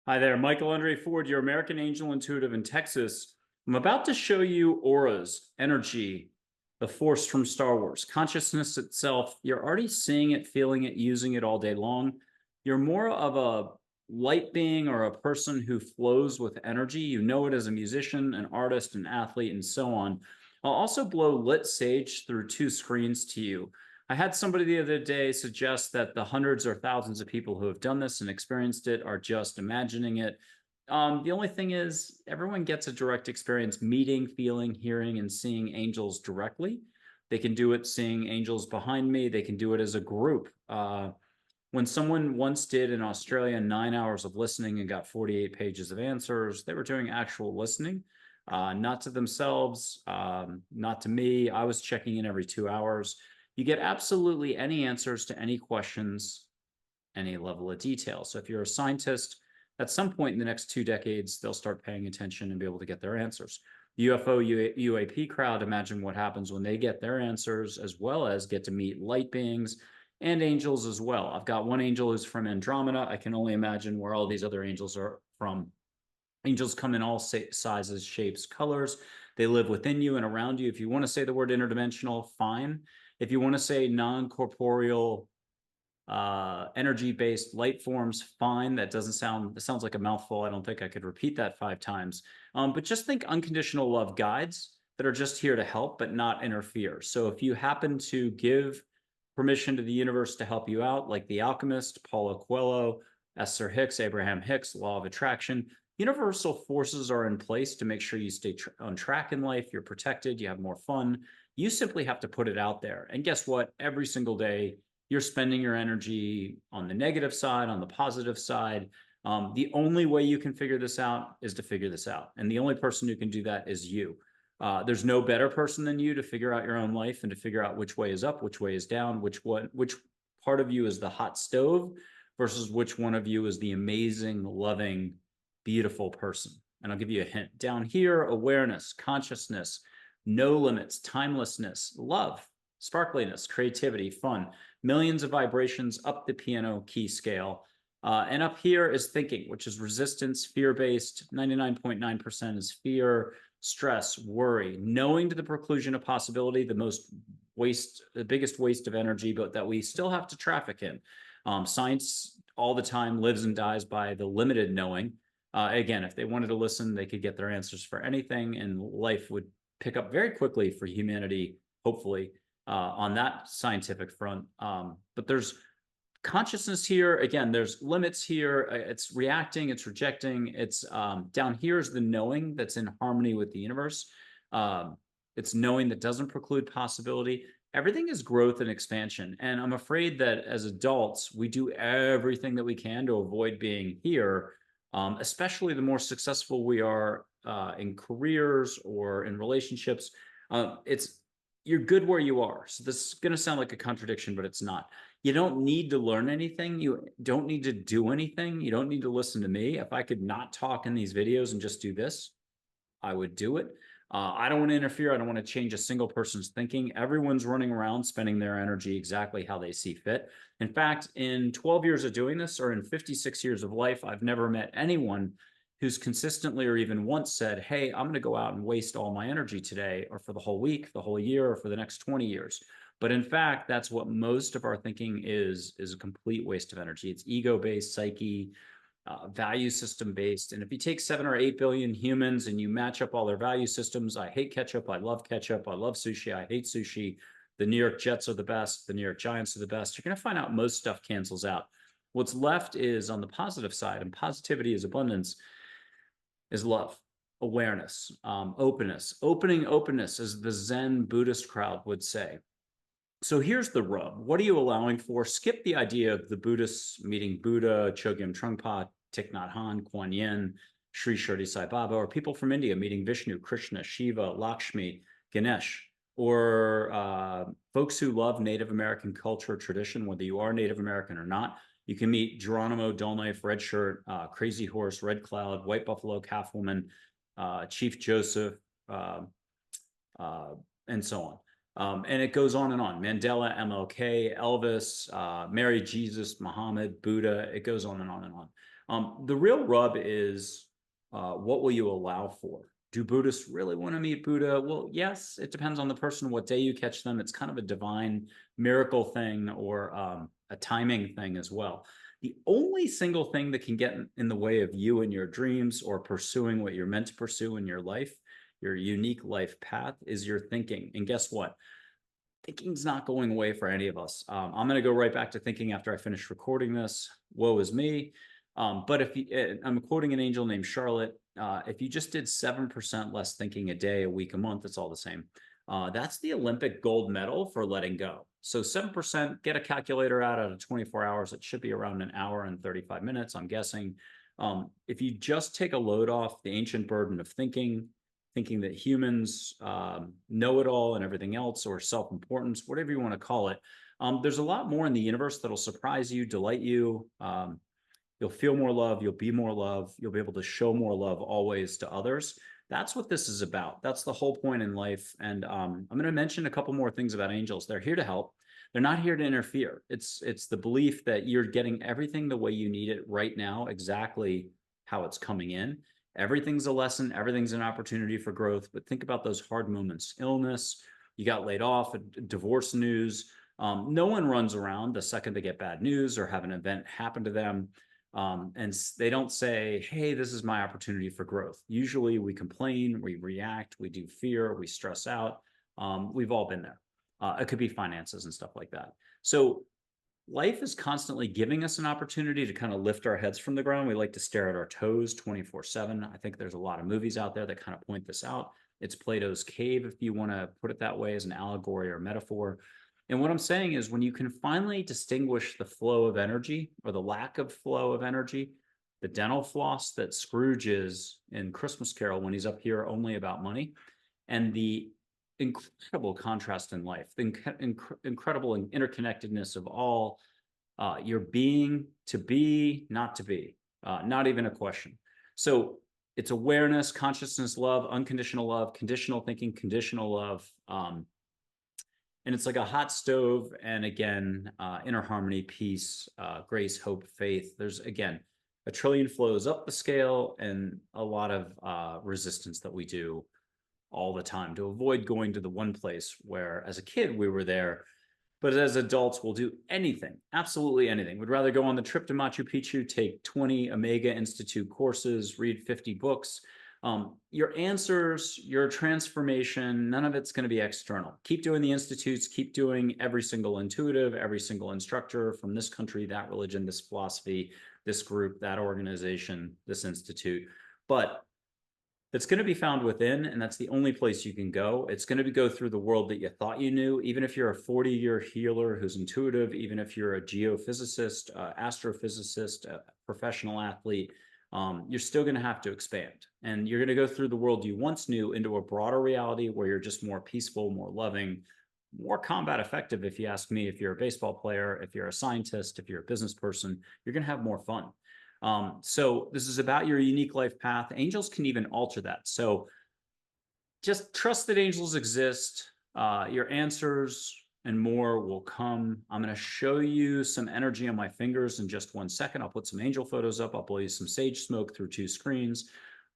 Hi there, Michael André Ford, your American Angel Intuitive in Texas. I'm about to show you auras, energy, the force from Star Wars, consciousness itself. You're already seeing it, feeling it, using it all day long. You're more of a light being or a person who flows with energy. You know it as a musician, an artist, an athlete, and so on. I'll also blow lit sage through two screens to you. I had somebody the other day suggest that the hundreds or thousands of people who have done this and experienced it are just imagining it. The only thing is, everyone gets a direct experience meeting, feeling, hearing, and seeing angels directly. They can do it seeing angels behind me. They can do it as a group. When someone once did in Australia 9 hours of listening and got 48 pages of answers, they were doing actual listening, not to themselves, not to me. I was checking in every 2 hours. You get absolutely any answers to any questions, any level of detail. So if you're a scientist, at some point in the next 2 decades, they'll start paying attention and be able to get their answers. UFO, UAP crowd, imagine what happens when they get their answers, as well as get to meet light beings and angels as well. I've got one angel who's from Andromeda. I can only imagine where all these other angels are from. Angels come in all sizes, shapes, colors. They live within you and around you. If you want to say the word interdimensional, fine. If you want to say non-corporeal, energy-based light forms, fine. That doesn't sound, it sounds like a mouthful. I don't think I could repeat that 5 times. But just think unconditional love guides that are just here to help, but not interfere. So if you happen to give permission to the universe to help you out, like The Alchemist, Paulo Coelho, Esther Hicks, Abraham Hicks, Law of Attraction, universal forces are in place to make sure you stay on track in life, you're protected, you have more fun. You simply have to put it out there. And guess what? Every single day, you're spending your energy on the negative side, on the positive side. The only way you can figure this out is to figure this out. And the only person who can do that is you. There's no better person than you to figure out your own life and to figure out which way is up, which way is down, which part of you is the hot stove versus which one of you is the amazing, loving, beautiful person. And I'll give you a hint. Down here, awareness, consciousness, no limits, timelessness, love, sparkliness, creativity, fun, millions of vibrations up the piano key scale. And up here is thinking, which is resistance, fear-based. 99.9% is fear, stress, worry, knowing to the preclusion of possibility, the biggest waste of energy, but that we still have to traffic in. Science all the time lives and dies by the limited knowing. Again, if they wanted to listen, they could get their answers for anything, and life would pick up very quickly for humanity, hopefully, on that scientific front. But there's consciousness here. Again, there's limits here. It's reacting, it's rejecting. It's down here is the knowing that's in harmony with the universe. It's knowing that doesn't preclude possibility. Everything is growth and expansion. And I'm afraid that as adults, we do everything that we can to avoid being here, especially the more successful we are in careers or in relationships. You're good where you are. So this is going to sound like a contradiction, but it's not. You don't need to learn anything. You don't need to do anything. You don't need to listen to me. If I could not talk in these videos and just do this, I would do it. I don't want to interfere. I don't want to change a single person's thinking. Everyone's running around spending their energy exactly how they see fit. In fact, in 12 years of doing this, or in 56 years of life, I've never met anyone who's consistently or even once said, hey, I'm going to go out and waste all my energy today, or for the whole week, the whole year, or for the next 20 years. But in fact, that's what most of our thinking is a complete waste of energy. It's ego-based, psyche, value system based. And if you take 7 or 8 billion humans and you match up all their value systems, I hate ketchup, I love ketchup, I love sushi, I hate sushi, the New York Jets are the best, the New York Giants are the best, you're going to find out most stuff cancels out. What's left is on the positive side, and positivity is abundance, is love, awareness, openness, openness, as the Zen Buddhist crowd would say. So here's the rub. What are you allowing for? Skip the idea of the Buddhists meeting Buddha, Chogyam Trungpa, Thich Nhat Hanh, Kuan Yin, Sri Shirdi Sai Baba, or people from India meeting Vishnu, Krishna, Shiva, Lakshmi, Ganesh, or folks who love Native American culture, tradition, whether you are Native American or not. You can meet Geronimo, Dull-Knife, Red Shirt, Crazy Horse, Red Cloud, White Buffalo, Calf Woman, Chief Joseph, and so on. And it goes on and on. Mandela, MLK, Elvis, Mary Jesus, Muhammad, Buddha, it goes on and on and on. The real rub is what will you allow for? Do Buddhists really want to meet Buddha? Well, yes, it depends on the person, what day you catch them. It's kind of a divine miracle thing or a timing thing as well. The only single thing that can get in the way of you and your dreams or pursuing what you're meant to pursue in your life, your unique life path, is your thinking. And guess what? Thinking's not going away for any of us. I'm going to go right back to thinking after I finish recording this. Woe is me. But if you, I'm quoting an angel named Charlotte. If you just did 7% less thinking a day, a week, a month, it's all the same. That's the Olympic gold medal for letting go. So 7%, get a calculator out of 24 hours. It should be around an hour and 35 minutes, I'm guessing. If you just take a load off the ancient burden of thinking that humans know it all and everything else, or self-importance, whatever you want to call it. There's a lot more in the universe that'll surprise you, delight you. You'll feel more love. You'll be more love. You'll be able to show more love always to others. That's what this is about. That's the whole point in life. And I'm going to mention a couple more things about angels. They're here to help. They're not here to interfere. It's the belief that you're getting everything the way you need it right now, exactly how it's coming in. Everything's a lesson, everything's an opportunity for growth, but think about those hard moments. Illness, you got laid off, divorce news. No one runs around the second they get bad news or have an event happen to them. And they don't say, hey, this is my opportunity for growth. Usually we complain, we react, we do fear, we stress out. We've all been there. It could be finances and stuff like that. So life is constantly giving us an opportunity to kind of lift our heads from the ground. We like to stare at our toes 24/7. I think there's a lot of movies out there that kind of point this out. It's Plato's cave, if you want to put it that way, as an allegory or metaphor. And what I'm saying is when you can finally distinguish the flow of energy or the lack of flow of energy, the dental floss that Scrooge is in Christmas Carol when he's up here only about money, and the incredible contrast in life, the incredible interconnectedness of all your being, to be, not to be, not even a question. So it's awareness, consciousness, love, unconditional love, conditional thinking, conditional love. And it's like a hot stove. And again, inner harmony, peace, grace, hope, faith. There's, again, a trillion flows up the scale and a lot of resistance that we do all the time to avoid going to the one place where as a kid we were there, but as adults we'll do anything, absolutely anything. We'd rather go on the trip to Machu Picchu, take 20 Omega Institute courses, read 50 books. Your answers, your transformation, none of it's going to be external. Keep doing the institutes, keep doing every single intuitive, every single instructor from this country, that religion, this philosophy, this group, that organization, this institute. But it's going to be found within, and that's the only place you can go. It's going to go through the world that you thought you knew. Even if you're a 40-year healer who's intuitive, even if you're a geophysicist, astrophysicist, a professional athlete, you're still going to have to expand. And you're going to go through the world you once knew into a broader reality where you're just more peaceful, more loving, more combat effective, if you ask me. If you're a baseball player, if you're a scientist, if you're a business person, you're going to have more fun. So this is about your unique life path. Angels can even alter that. So just trust that angels exist. Your answers and more will come. I'm going to show you some energy on my fingers in just 1 second. I'll put some angel photos up. I'll blow you some sage smoke through 2 screens.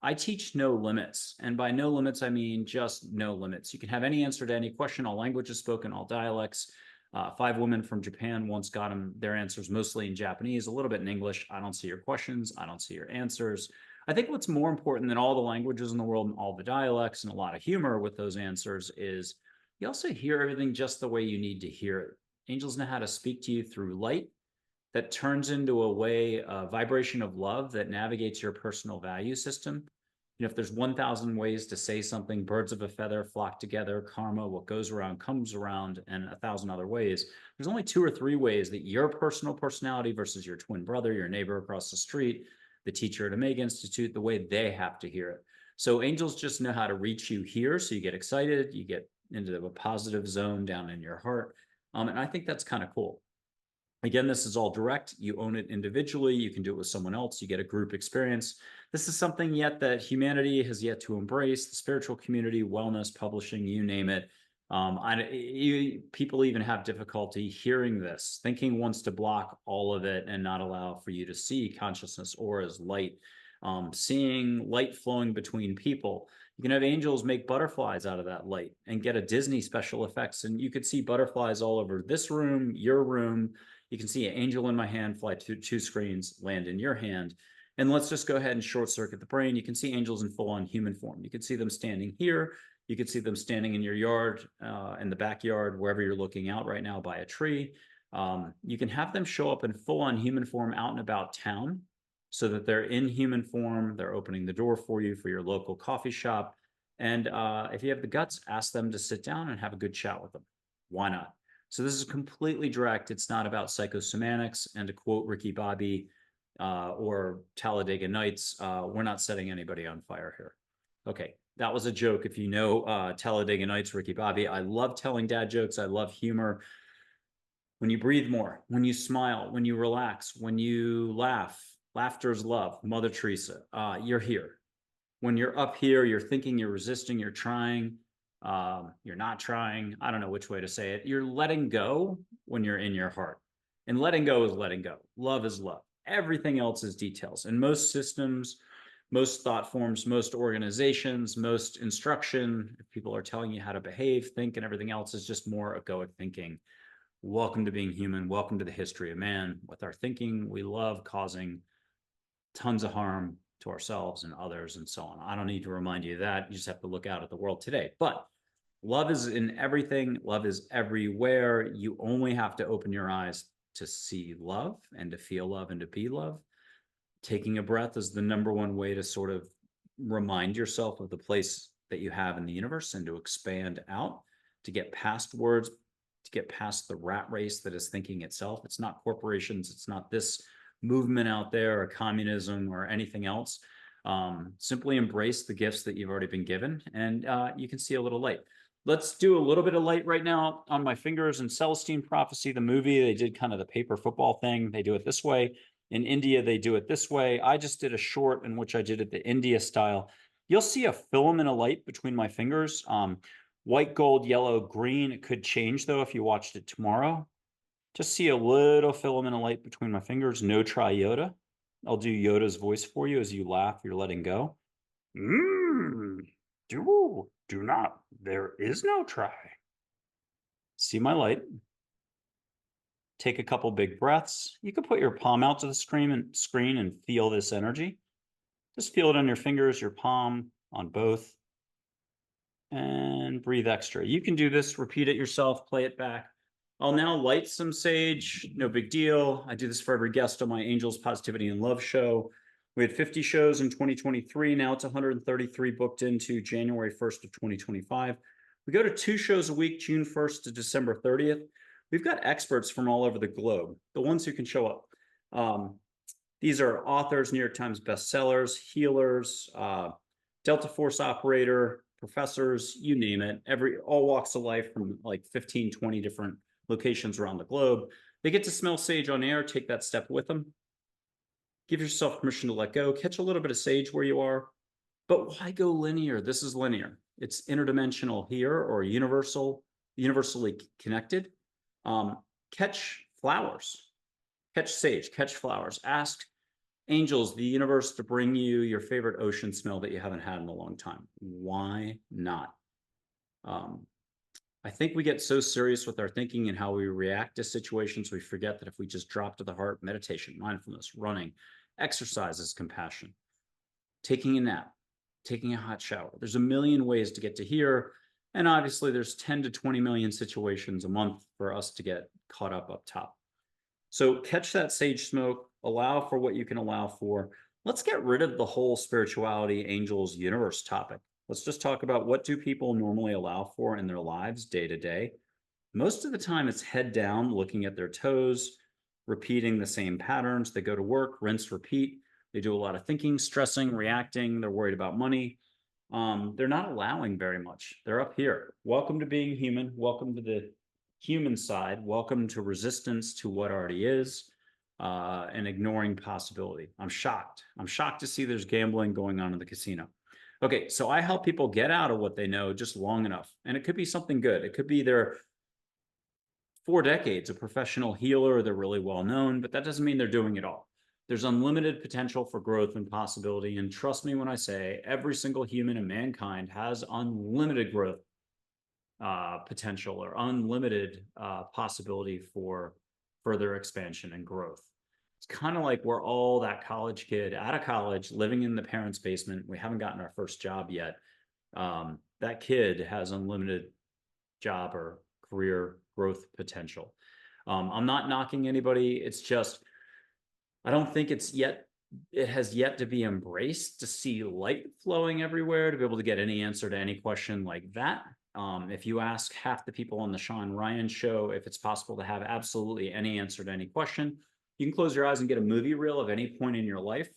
I teach no limits. And by no limits, I mean just no limits. You can have any answer to any question, all languages spoken, all dialects. 5 women from Japan once got their answers mostly in Japanese, a little bit in English. I don't see your questions. I don't see your answers. I think what's more important than all the languages in the world and all the dialects and a lot of humor with those answers is you also hear everything just the way you need to hear it. Angels know how to speak to you through light that turns into a vibration of love that navigates your personal value system. You know, if there's 1,000 ways to say something, birds of a feather flock together, karma, what goes around comes around, and 1,000 other ways. There's only 2 or 3 ways that your personal personality versus your twin brother, your neighbor across the street, the teacher at Omega Institute, the way they have to hear it. So angels just know how to reach you here. So you get excited, you get into a positive zone down in your heart. And I think that's kind of cool. Again, this is all direct. You own it individually. You can do it with someone else. You get a group experience. This is something yet that humanity has yet to embrace. The spiritual community, wellness, publishing, you name it. People even have difficulty hearing this. Thinking wants to block all of it and not allow for you to see consciousness or as light. Seeing light flowing between people. You can have angels make butterflies out of that light and get a Disney special effects. And you could see butterflies all over this room, your room. You can see an angel in my hand fly to two screens, land in your hand. And let's just go ahead and short circuit the brain. You can see angels in full on human form. You can see them standing here. You could see them standing in your yard, in the backyard, wherever you're looking out right now by a tree. You can have them show up in full-on human form out and about town so that they're in human form. They're opening the door for you for your local coffee shop. And if you have the guts, ask them to sit down and have a good chat with them. Why not? So this is completely direct. It's not about psychosomatics. And to quote Ricky Bobby or Talladega Nights, we're not setting anybody on fire here. Okay, that was a joke. If you know Talladega Nights, Ricky Bobby, I love telling dad jokes. I love humor. When you breathe more, when you smile, when you relax, when you laugh, laughter's love, Mother Teresa, you're here. When you're up here, you're thinking, you're resisting, you're trying, you're not trying. I don't know which way to say it. You're letting go when you're in your heart. And letting go is letting go. Love is love. Everything else is details. And most systems, most thought forms, most organizations, most instruction, if people are telling you how to behave, think, and everything else is just more egoic thinking. Welcome to being human. Welcome to the history of man. With our thinking, we love causing tons of harm to ourselves and others and so on. I don't need to remind you of that. You just have to look out at the world today. But love is in everything. Love is everywhere. You only have to open your eyes to see love and to feel love and to be love. Taking a breath is the number one way to sort of remind yourself of the place that you have in the universe and to expand out, to get past words, to get past the rat race that is thinking itself. It's not corporations. It's not this movement out there or communism or anything else. Simply embrace the gifts that you've already been given and you can see a little light. Let's do a little bit of light right now on my fingers. In Celestine Prophecy, the movie, they did kind of the paper football thing. They do it this way. In India, they do it this way. I just did a short in which I did it the India style. You'll see a filament of light between my fingers. White, gold, yellow, green. It could change, though, if you watched it tomorrow. Just see a little filament of light between my fingers. No try Yoda. I'll do Yoda's voice for you as you laugh. You're letting go. Do not. There is no try. See my light. Take a couple big breaths. You can put your palm out to the screen and feel this energy. Just feel it on your fingers, your palm, on both. And breathe extra. You can do this, repeat it yourself, play it back. I'll now light some sage, no big deal. I do this for every guest on my Angels, Positivity, and Love show. We had 50 shows in 2023. Now it's 133 booked into January 1st of 2025. We go to 2 shows a week, June 1st to December 30th. We've got experts from all over the globe, the ones who can show up. These are authors, New York Times bestsellers, healers, Delta Force operator, professors, you name it, all walks of life from like 15, 20 different locations around the globe. They get to smell sage on air, take that step with them. Give yourself permission to let go, catch a little bit of sage where you are, but why go linear? This is linear. It's interdimensional here or universally connected. Catch flowers, catch sage, catch flowers. Ask angels, the universe, to bring you your favorite ocean smell that you haven't had in a long time. Why not? I think we get so serious with our thinking and how we react to situations, we forget that if we just drop to the heart, meditation, mindfulness, running, exercise is compassion, taking a nap, taking a hot shower. There's a million ways to get to here. And obviously there's 10 to 20 million situations a month for us to get caught up top. So catch that sage smoke, allow for what you can allow for. Let's get rid of the whole spirituality, angels, universe topic. Let's just talk about what do people normally allow for in their lives day to day. Most of the time it's head down, looking at their toes, repeating the same patterns. They go to work, rinse, repeat. They do a lot of thinking, stressing, reacting. They're worried about money. They're not allowing very much. They're up here. Welcome to being human. Welcome to the human side. Welcome to resistance to what already is and ignoring possibility. I'm shocked. I'm shocked to see there's gambling going on in the casino. Okay, so I help people get out of what they know just long enough. And it could be something good. It could be they're 4 decades a professional healer, they're really well known, but that doesn't mean they're doing it all. There's unlimited potential for growth and possibility. And trust me when I say every single human in mankind has unlimited growth potential or unlimited possibility for further expansion and growth. It's kind of like we're all that college kid out of college living in the parents' basement. We haven't gotten our first job yet. That kid has unlimited job or career growth potential. I'm not knocking anybody. It's just, I don't think it has yet to be embraced to see light flowing everywhere, to be able to get any answer to any question like that. If you ask half the people on the Sean Ryan show if it's possible to have absolutely any answer to any question, you can close your eyes and get a movie reel of any point in your life.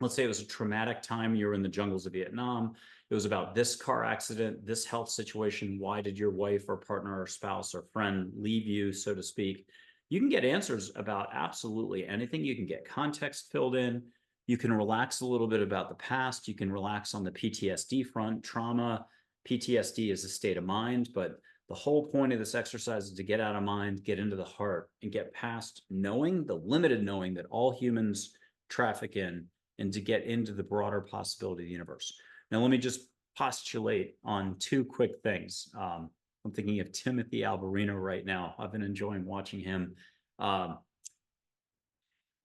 Let's say it was a traumatic time, you were in the jungles of Vietnam. It was about this car accident, this health situation. Why did your wife or partner or spouse or friend leave you, so to speak? You can get answers about absolutely anything. You can get context filled in. You can relax a little bit about the past. You can relax on the PTSD front. Trauma, PTSD is a state of mind, but the whole point of this exercise is to get out of mind, get into the heart, and get past knowing, the limited knowing that all humans traffic in, and to get into the broader possibility of the universe. Now, let me just postulate on two quick things. I'm thinking of Timothy Alberino right now. I've been enjoying watching him. Um,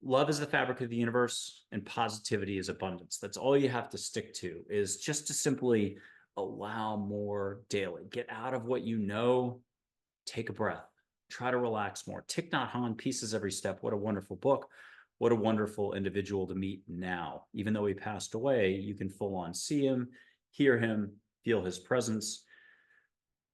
Love is the fabric of the universe, and positivity is abundance. That's all you have to stick to, is just to simply allow more daily. Get out of what you know, take a breath, try to relax more. Thich Nhat Hanh, Pieces Every Step. What a wonderful book. What a wonderful individual to meet now. Even though he passed away, you can full on see him, hear him, feel his presence.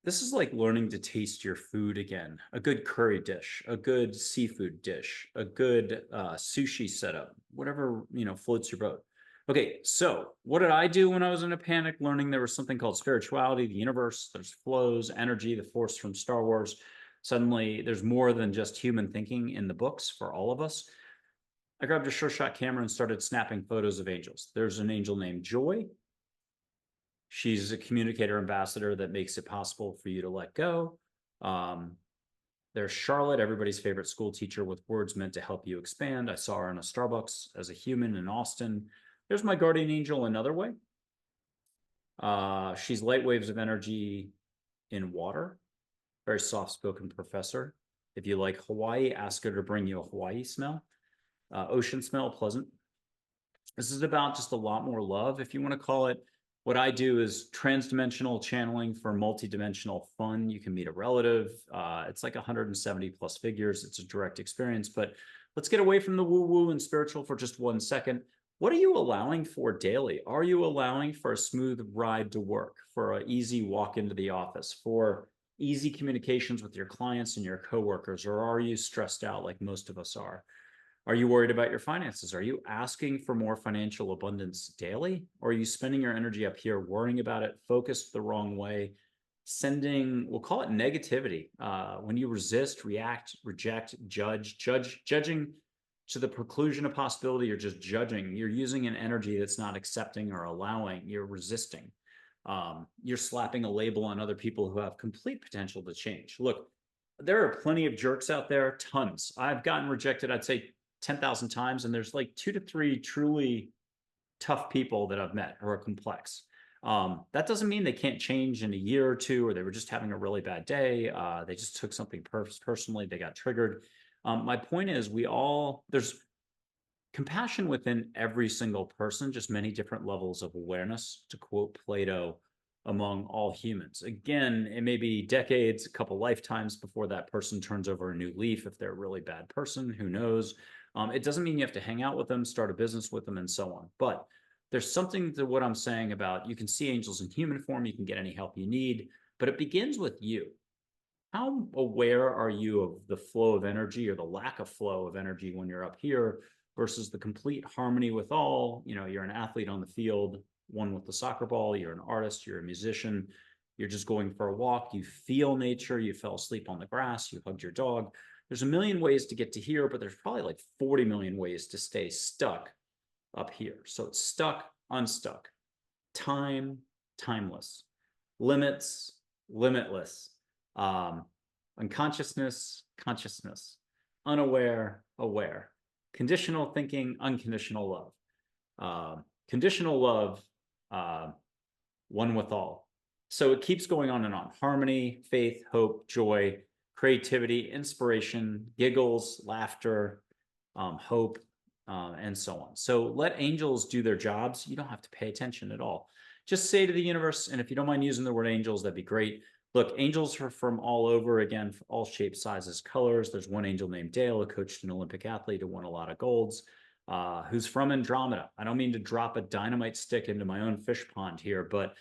This is like learning to taste your food again. A good curry dish, a good seafood dish, a good sushi setup, whatever, floats your boat. Okay, so what did I do when I was in a panic, learning there was something called spirituality, the universe, there's flows, energy, the force from Star Wars. Suddenly, there's more than just human thinking in the books for all of us. I grabbed a Sure Shot camera and started snapping photos of angels. There's an angel named Joy. She's a communicator ambassador that makes it possible for you to let go. There's Charlotte, everybody's favorite school teacher with words meant to help you expand. I saw her in a Starbucks as a human in Austin. There's my guardian angel another way. She's light waves of energy in water. Very soft-spoken professor. If you like Hawaii, ask her to bring you a Hawaii smell. Ocean smell, pleasant. This is about just a lot more love, if you want to call it. What I do is transdimensional channeling for multidimensional fun. You can meet a relative. It's like 170 plus figures. It's a direct experience, but let's get away from the woo-woo and spiritual for just 1 second. What are you allowing for daily? Are you allowing for a smooth ride to work, for an easy walk into the office, for easy communications with your clients and your coworkers, or are you stressed out like most of us are? Are you worried about your finances? Are you asking for more financial abundance daily? Or are you spending your energy up here worrying about it, focused the wrong way, sending, we'll call it negativity. When you resist, react, reject, judging to the preclusion of possibility, you're just judging. You're using an energy that's not accepting or allowing. You're resisting. You're slapping a label on other people who have complete potential to change. Look, there are plenty of jerks out there, tons. I've gotten rejected, I'd say 10,000 times, and there's like 2 to 3 truly tough people that I've met who are complex. That doesn't mean they can't change in a year or two, or they were just having a really bad day. They just took something personally, they got triggered. My point is, there's compassion within every single person, just many different levels of awareness, to quote Plato, among all humans. Again, it may be decades, a couple lifetimes before that person turns over a new leaf. If they're a really bad person, who knows? It doesn't mean you have to hang out with them, start a business with them, and so on. But there's something to what I'm saying about, you can see angels in human form, you can get any help you need, but it begins with you. How aware are you of the flow of energy or the lack of flow of energy when you're up here versus the complete harmony with all? You're an athlete on the field, one with the soccer ball, you're an artist, you're a musician, you're just going for a walk, you feel nature, you fell asleep on the grass, you hugged your dog. There's a million ways to get to here, but there's probably like 40 million ways to stay stuck up here. So it's stuck, unstuck. time, timeless, limits, limitless, unconsciousness, consciousness, unaware, aware, conditional thinking, unconditional love, conditional love, one with all. So it keeps going on and on. Harmony, faith, hope, joy, creativity, inspiration, giggles, laughter, hope, and so on. So let angels do their jobs. You don't have to pay attention at all. Just say to the universe, and if you don't mind using the word angels, that'd be great. Look, angels are from all over, again, all shapes, sizes, colors. There's one angel named Dale, who coached an Olympic athlete who won a lot of golds, who's from Andromeda. I don't mean to drop a dynamite stick into my own fish pond here, but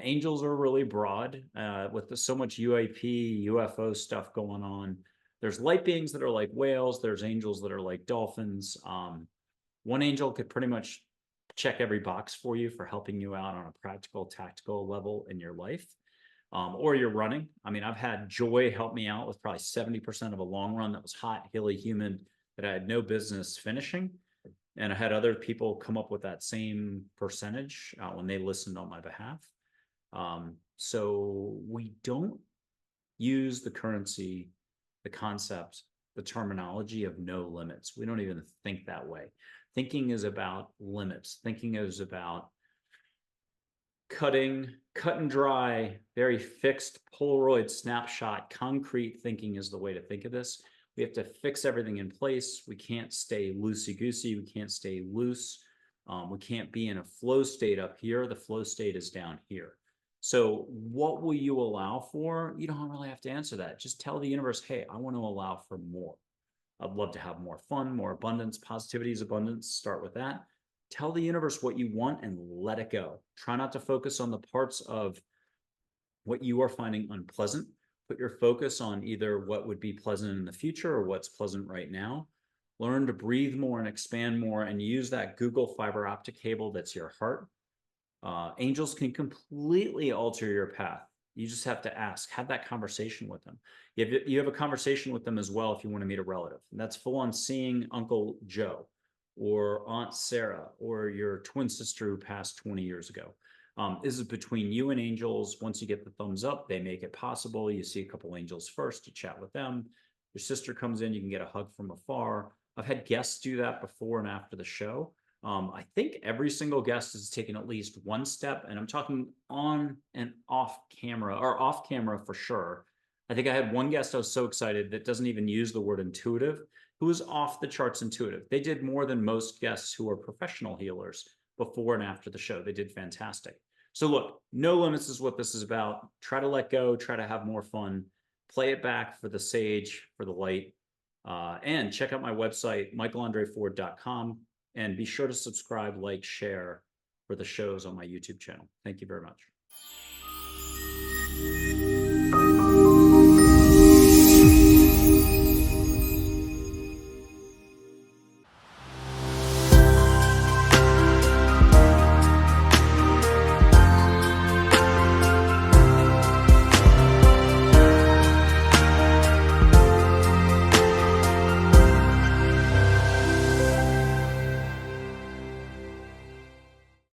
angels are really broad with so much UAP, UFO stuff going on. There's light beings that are like whales. There's angels that are like dolphins. One angel could pretty much check every box for you for helping you out on a practical, tactical level in your life. Or you're running. I mean, I've had Joy help me out with probably 70% of a long run that was hot, hilly, humid, that I had no business finishing. And I had other people come up with that same percentage when they listened on my behalf. So we don't use the currency, the concept, the terminology of no limits. We don't even think that way. Thinking is about limits. Thinking is about cut and dry, very fixed Polaroid snapshot, concrete thinking is the way to think of this. We have to fix everything in place. We can't stay loosey-goosey. We can't stay loose. We can't be in a flow state up here. The flow state is down here. So what will you allow for? You don't really have to answer that. Just tell the universe, hey, I want to allow for more. I'd love to have more fun, more abundance. Positivity is abundance. Start with that. Tell the universe what you want and let it go. Try not to focus on the parts of what you are finding unpleasant. Put your focus on either what would be pleasant in the future or what's pleasant right now. Learn to breathe more and expand more and use that Google fiber optic cable that's your heart. Angels can completely alter your path. You just have to ask, have that conversation with them. You have a conversation with them as well if you want to meet a relative. And that's full on seeing Uncle Joe or Aunt Sarah or your twin sister who passed 20 years ago. This is between you and angels. Once you get the thumbs up, they make it possible. You see a couple angels first, you chat with them. Your sister comes in, you can get a hug from afar. I've had guests do that before and after the show. I think every single guest has taken at least one step, and I'm talking on and off camera, or off camera for sure. I think I had one guest I was so excited that doesn't even use the word intuitive, who was off the charts intuitive. They did more than most guests who are professional healers before and after the show. They did fantastic. So look, no limits is what this is about. Try to let go, try to have more fun, play it back for the sage, for the light, and check out my website, michaelandreford.com. And be sure to subscribe, like, share for the shows on my YouTube channel. Thank you very much.